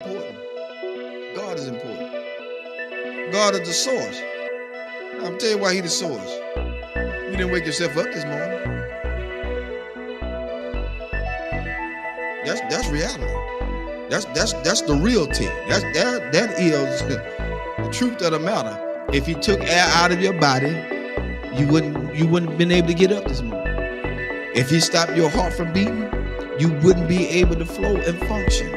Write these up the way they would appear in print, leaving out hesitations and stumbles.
Important. God is important. God is the source. I'm tell you why He the source. You didn't wake yourself up this morning. That's reality. That's the real thing. That is the truth of the matter. If He took air out of your body, you wouldn't have been able to get up this morning. If He stopped your heart from beating, you wouldn't be able to flow and function.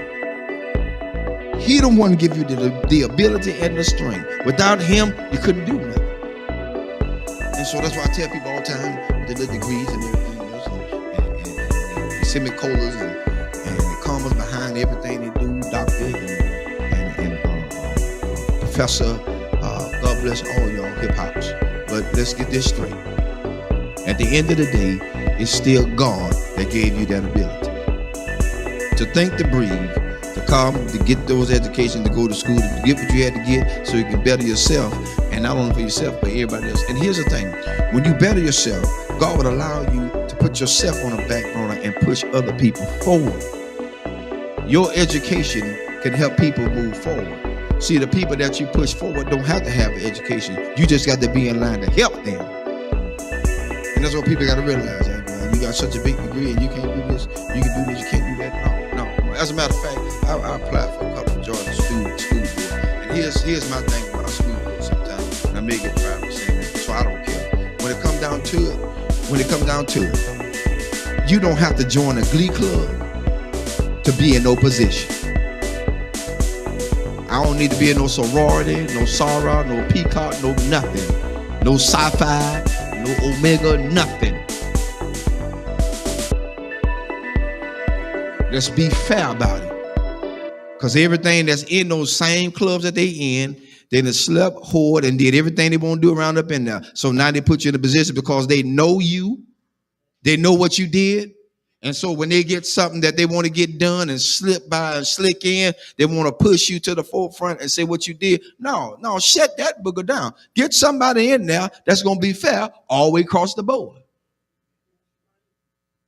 He the one give you the ability and the strength. Without Him, you couldn't do nothing. And so that's why I tell people all the time with the little degrees and everything else, and semicolons and the commas behind everything they do, doctor and professor. God bless all y'all hip hops. But let's get this straight. At the end of the day, it's still God that gave you that ability to think, to breathe, to come, to get those educations, to go to school, to get what you had to get so you can better yourself, and not only for yourself, but everybody else. And here's the thing, when you better yourself, God would allow you to put yourself on the back burner and push other people forward. Your education can help people move forward. See, the people that you push forward don't have to have an education. You just got to be in line to help them. And that's what people got to realize. You got such a big degree and you can't do this, you can do this, you can't do that. No. As a matter of fact, I applied for a couple of Georgia school board. And here's my thing about school board sometimes. And I may get private saying that, so I don't care. When it comes down to it, you don't have to join a glee club to be in no position. I don't need to be in no sorority, no Sarah, no Peacock, no nothing. No sci-fi, no Omega, nothing. Let's be fair about it. Because everything that's in those same clubs that they in, they done slept, whored, and did everything they want to do around up in there. So now they put you in a position because they know you. They know what you did. And so when they get something that they want to get done and slip by and slick in, they want to push you to the forefront and say what you did. No, shut that booger down. Get somebody in there that's going to be fair all the way across the board.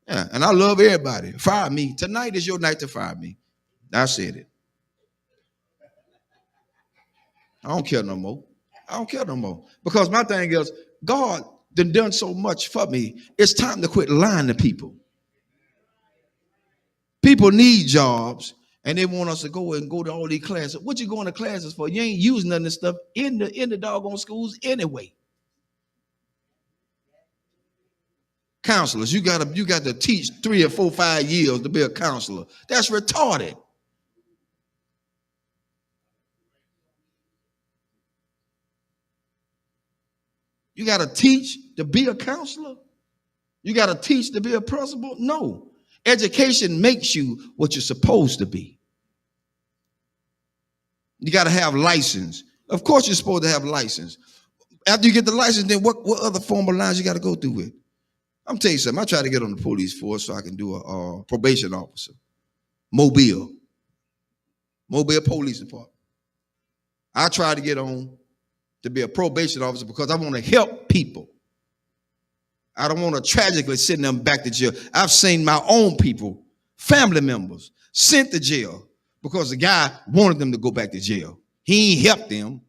Yeah, and I love everybody. Fire me. Tonight is your night to fire me. I said it. I don't care no more. Because my thing is, God done so much for me. It's time to quit lying to people. People need jobs, and they want us to go to all these classes. What you going to classes for? You ain't using none of this stuff in the doggone schools anyway. Counselors, you got to teach 3 or 4, 5 years to be a counselor. That's retarded. You got to teach to be a counselor? You got to teach to be a principal? No. Education makes you what you're supposed to be. You got to have license. Of course you're supposed to have license. After you get the license, then what other formal lines you got to go through with? I'm telling you something. I tried to get on the police force so I can do a probation officer. Mobile Police Department. I tried to get on to be a probation officer because I want to help people. I don't want to tragically send them back to jail. I've seen my own people, family members, sent to jail because the guy wanted them to go back to jail. He ain't helped them.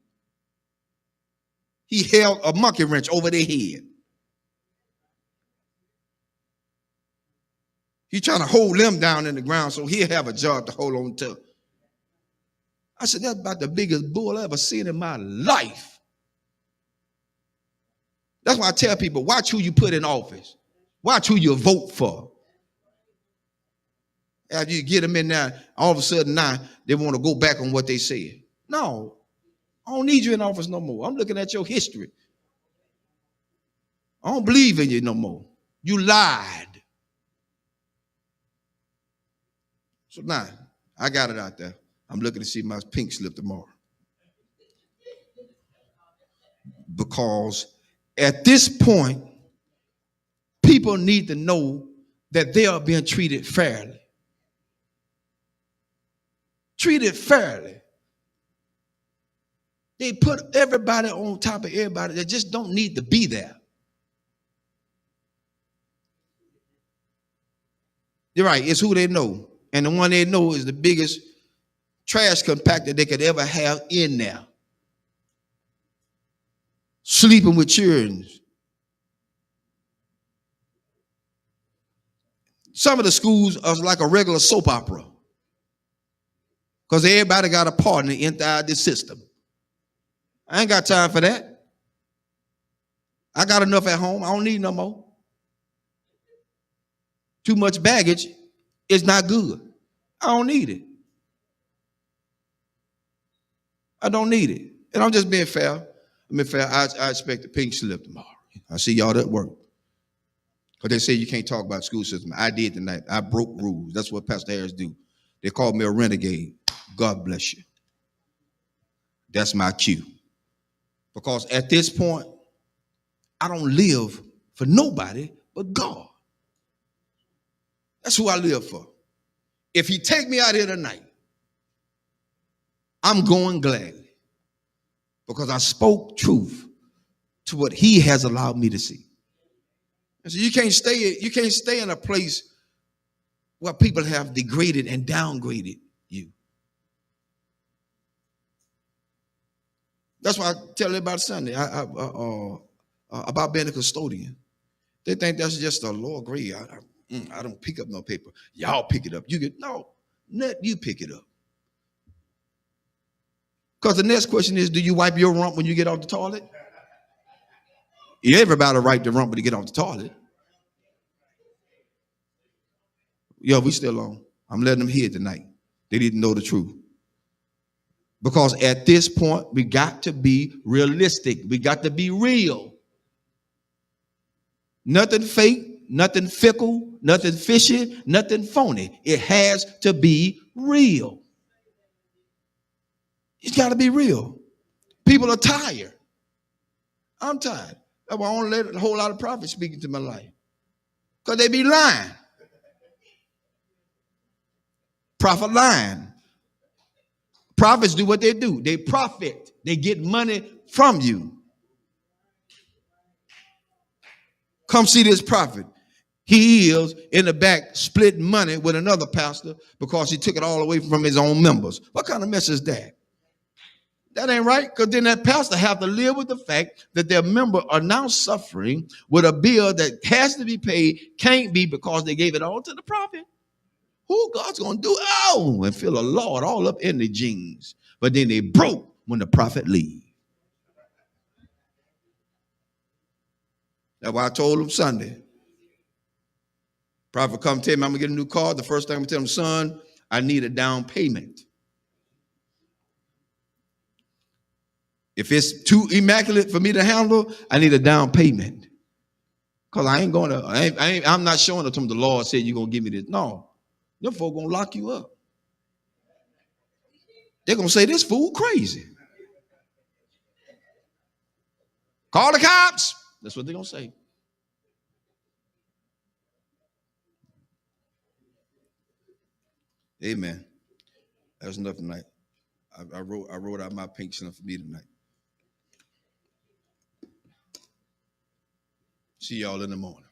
He held a monkey wrench over their head. He's trying to hold them down in the ground so he'll have a job to hold on to. I said, that's about the biggest bull I ever seen in my life. That's why I tell people, watch who you put in office. Watch who you vote for. After you get them in there, all of a sudden now they want to go back on what they said. No, I don't need you in office no more. I'm looking at your history. I don't believe in you no more. You lied. So now, I got it out there. I'm looking to see my pink slip tomorrow. Because at this point, people need to know that they are being treated fairly. Treated fairly. They put everybody on top of everybody that just don't need to be there. You're right, it's who they know. And the one they know is the biggest trash compactor they could ever have in there. Sleeping with children. Some of the schools are like a regular soap opera because everybody got a partner inside the system. I ain't got time for that. I got enough at home. I don't need no more. Too much baggage is not good. I don't need it. I don't need it. And I'm just being fair. I expect a pink slip tomorrow. I see y'all at work. Because they say you can't talk about school system. I did tonight. I broke rules. That's what Pastor Harris do. They called me a renegade. God bless you. That's my cue. Because at this point, I don't live for nobody but God. That's who I live for. If he take me out here tonight, I'm going gladly. Because I spoke truth to what he has allowed me to see. And so you can't stay in a place where people have degraded and downgraded you. That's why I tell everybody Sunday about being a custodian. They think that's just a lower grade. I don't pick up no paper. Y'all pick it up. Let you pick it up. Because the next question is, do you wipe your rump when you get off the toilet? Everybody wipe the rump when you get off the toilet. Yo, we still on. I'm letting them hear tonight. They didn't know the truth. Because at this point, we got to be realistic. We got to be real. Nothing fake, nothing fickle, nothing fishy, nothing phony. It has to be real. It's got to be real. People are tired. I'm tired. That's why I don't let a whole lot of prophets speak into my life. Because they be lying. Prophet lying. Prophets do what they do. They profit. They get money from you. Come see this prophet. He is in the back splitting money with another pastor because he took it all away from his own members. What kind of mess is that? That ain't right, because then that pastor have to live with the fact that their members are now suffering with a bill that has to be paid, can't be because they gave it all to the prophet. Who God's going to do? Oh, and feel a Lord all up in the jeans. But then they broke when the prophet leave. That's why I told him Sunday. Prophet come tell me I'm going to get a new car. The first thing I'm going to tell him, son, I need a down payment. If it's too immaculate for me to handle, I need a down payment. Because I ain't going to, I'm not showing it to him the Lord said you're going to give me this. No. Them folk going to lock you up. They're going to say this fool crazy. Call the cops. That's what they're going to say. Amen. That's enough tonight. I wrote out my pink slip for me tonight. See y'all in the morning.